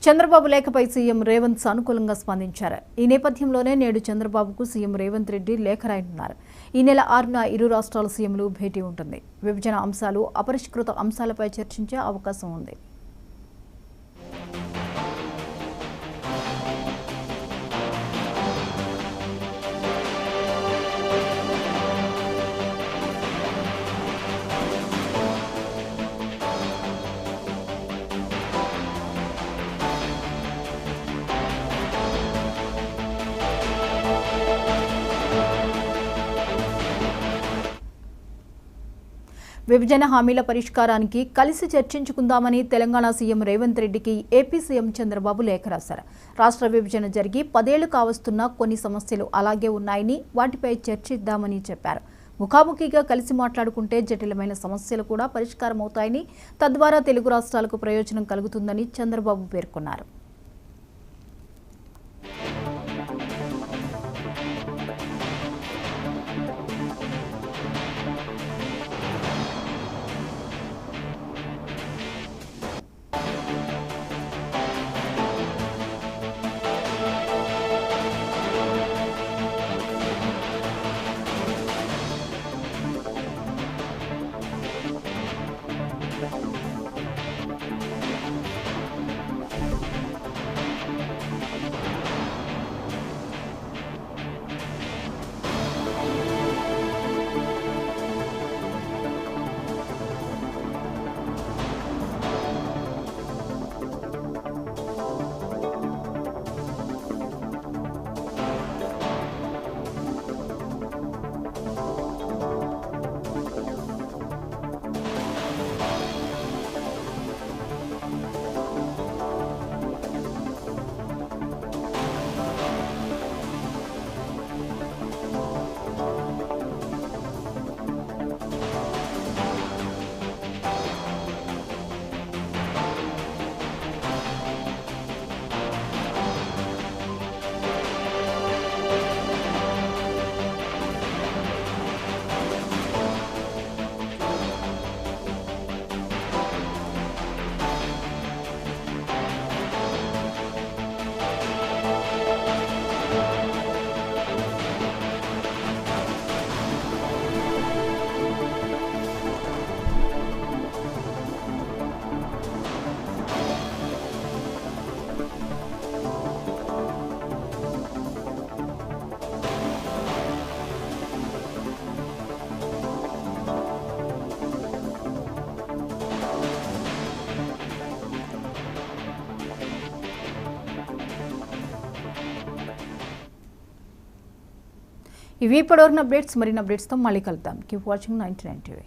Chandrababu లేఖపై CM Revanth సానుకూలంగా స్పందించారు. ఈ నేపథ్యంలోనే నేడు చంద్రబాబుకు సీఎం రేవంత్ రెడ్డి లేఖ రాయనున్నారు. ఈ నెల 6న ఇరు రాష్ట్రాల సీఎంలు భేటీ ఉంటుంది. విభజన అంశాలు, అపరిష్కృత అంశాలపై చర్చించే అవకాశం ఉంది. విభజన హామీల పరిష్కారానికి కలిసి చర్చించుకుందామని తెలంగాణ సీఎం రేవంత్ రెడ్డికి ఏపీ సీఎం చంద్రబాబు లేఖ రాశారు. రాష్ట్ర విభజన జరిగి 10 ఏళ్లు కావస్తున్నా కొన్ని సమస్యలు అలాగే ఉన్నాయని, వాటిపై చర్చిద్దామని చెప్పారు. ముఖాముఖిగా కలిసి మాట్లాడుకుంటే జటిలమైన సమస్యలు కూడా పరిష్కారమవుతాయని, తద్వారా తెలుగు రాష్ట్రాలకు ప్రయోజనం కలుగుతుందని చంద్రబాబు పేర్కొన్నారు. ఇవి ఇప్పటివరకు అప్డేట్స్. మరిన్ని అప్డేట్స్తో మళ్ళీ కలుద్దాం. Keep watching 99 TV.